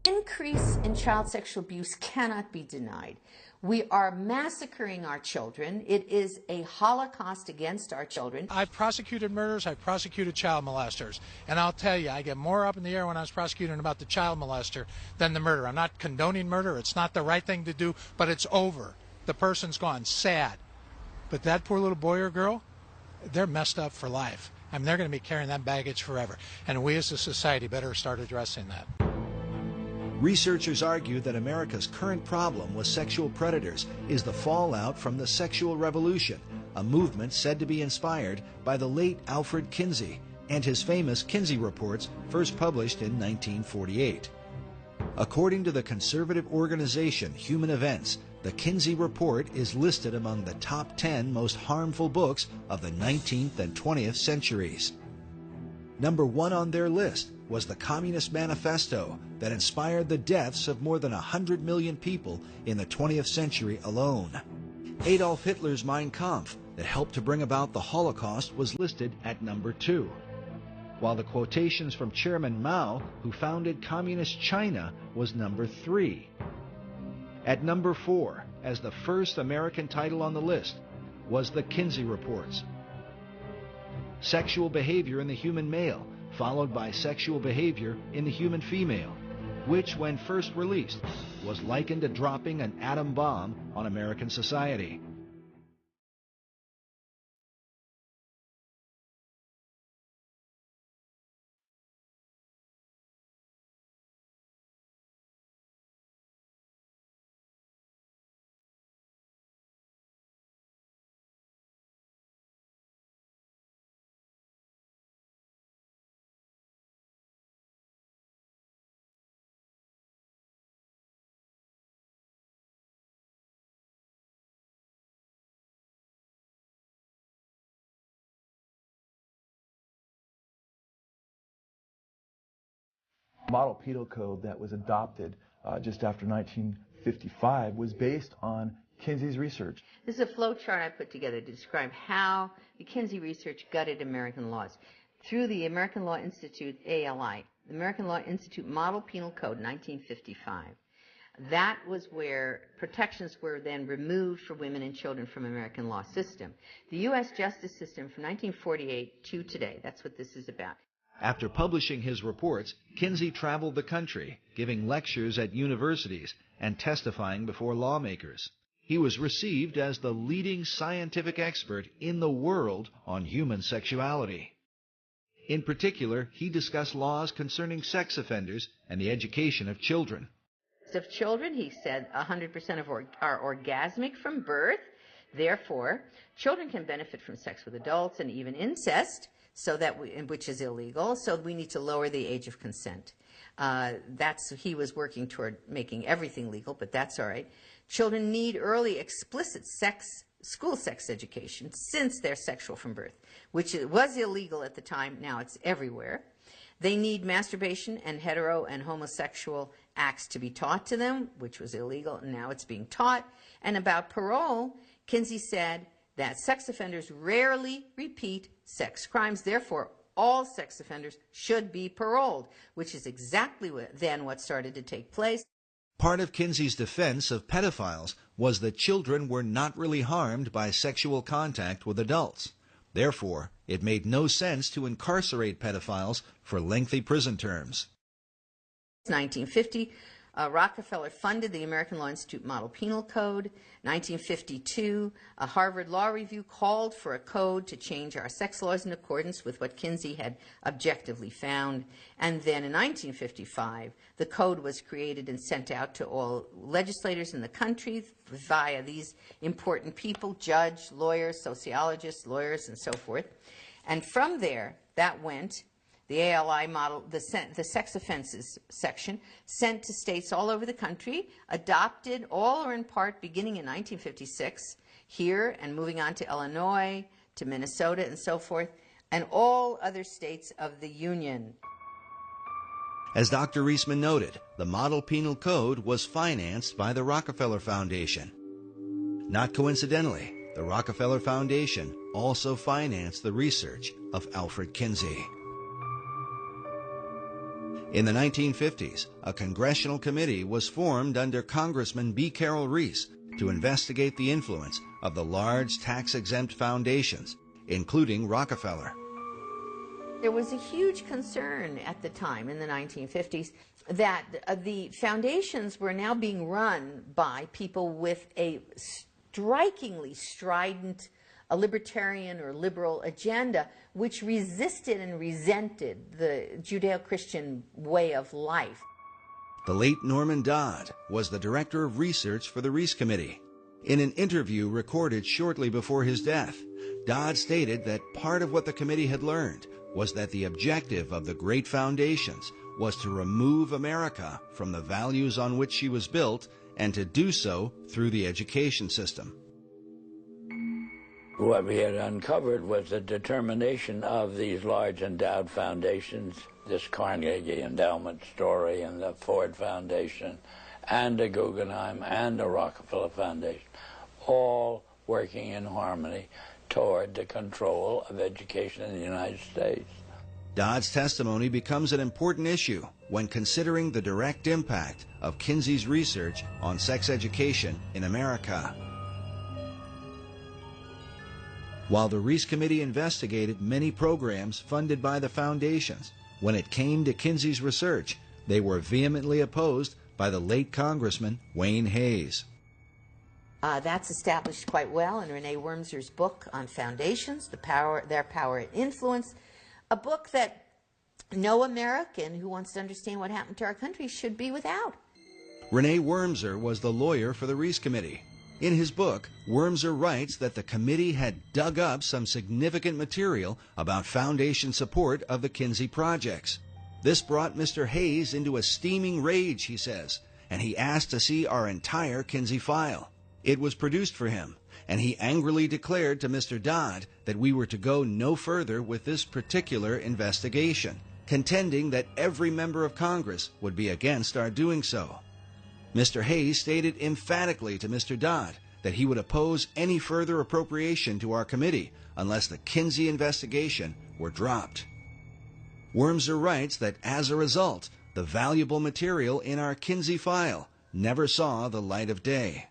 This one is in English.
Increase in child sexual abuse cannot be denied. We are massacring our children. It is a holocaust against our children. I've prosecuted murders, I've prosecuted child molesters, and I'll tell you, I get more up in the air when I was prosecuting about the child molester than the murder. I'm not condoning murder, it's not the right thing to do, but it's over. The person's gone, sad. But that poor little boy or girl, they're messed up for life. I mean, they're going to be carrying that baggage forever, and we as a society better start addressing that. Researchers argue that America's current problem with sexual predators is the fallout from the sexual revolution, a movement said to be inspired by the late Alfred Kinsey and his famous Kinsey reports, first published in 1948. According to the conservative organization Human Events, the Kinsey report is listed among the top 10 most harmful books of the 19th and 20th centuries. Number 1 on their list was the Communist Manifesto that inspired the deaths of more than 100 million people in the 20th century alone. Adolf Hitler's Mein Kampf that helped to bring about the Holocaust was listed at number 2, while the quotations from Chairman Mao, who founded Communist China, was number 3. At number 4, as the first American title on the list, was the Kinsey Reports. Sexual behavior in the human male, followed by sexual behavior in the human female, which, when first released, was likened to dropping an atom bomb on American society. Model penal code that was adopted just after 1955 was based on Kinsey's research. This is a flow chart I put together to describe how the Kinsey research gutted American laws. Through the American Law Institute, ALI, the American Law Institute Model Penal Code, 1955. That was where protections were then removed for women and children from American law system. The U.S. justice system from 1948 to today, that's what this is about. After publishing his reports, Kinsey traveled the country, giving lectures at universities and testifying before lawmakers. He was received as the leading scientific expert in the world on human sexuality. In particular, he discussed laws concerning sex offenders and the education of children. Of children, he said 100% are orgasmic from birth. Therefore, children can benefit from sex with adults and even incest, which is illegal, so we need to lower the age of consent. He was working toward making everything legal, but that's all right. Children need early explicit school sex education since they're sexual from birth, which was illegal at the time, now it's everywhere. They need masturbation and hetero and homosexual acts to be taught to them, which was illegal, and now it's being taught. And about parole, Kinsey said that sex offenders rarely repeat sex crimes. Therefore, all sex offenders should be paroled, which is exactly what started to take place. Part of Kinsey's defense of pedophiles was that children were not really harmed by sexual contact with adults. Therefore, it made no sense to incarcerate pedophiles for lengthy prison terms. 1950, Rockefeller funded the American Law Institute Model Penal Code. 1952, a Harvard Law Review called for a code to change our sex laws in accordance with what Kinsey had objectively found. And then in 1955, the code was created and sent out to all legislators in the country via these important people, judge, lawyers, sociologists, lawyers, and so forth. And from there, that went, the ALI model, the sex offenses section, sent to states all over the country, adopted all or in part beginning in 1956 here and moving on to Illinois, to Minnesota and so forth, and all other states of the Union. As Dr. Reisman noted, the Model Penal Code was financed by the Rockefeller Foundation. Not coincidentally, the Rockefeller Foundation also financed the research of Alfred Kinsey. In the 1950s, a congressional committee was formed under Congressman B. Carroll Reese to investigate the influence of the large tax-exempt foundations, including Rockefeller. There was a huge concern at the time, in the 1950s, that the foundations were now being run by people with a strikingly strident, a libertarian or liberal agenda, which resisted and resented the Judeo-Christian way of life. The late Norman Dodd was the director of research for the Reese Committee. In an interview recorded shortly before his death, Dodd stated that part of what the committee had learned was that the objective of the great foundations was to remove America from the values on which she was built, and to do so through the education system. What we had uncovered was the determination of these large endowed foundations, this Carnegie Endowment story and the Ford Foundation and the Guggenheim and the Rockefeller Foundation, all working in harmony toward the control of education in the United States. Dodd's testimony becomes an important issue when considering the direct impact of Kinsey's research on sex education in America. While the Reese Committee investigated many programs funded by the foundations, when it came to Kinsey's research, they were vehemently opposed by the late Congressman Wayne Hayes. That's established quite well in Renee Wormser's book on foundations, Their Power and Influence, a book that no American who wants to understand what happened to our country should be without. Renee Wormser was the lawyer for the Reese Committee. In his book, Wormser writes that the committee had dug up some significant material about foundation support of the Kinsey projects. This brought Mr. Hayes into a steaming rage, he says, and he asked to see our entire Kinsey file. It was produced for him, and he angrily declared to Mr. Dodd that we were to go no further with this particular investigation, contending that every member of Congress would be against our doing so. Mr. Hayes stated emphatically to Mr. Dodd that he would oppose any further appropriation to our committee unless the Kinsey investigation were dropped. Wormser writes that as a result, the valuable material in our Kinsey file never saw the light of day.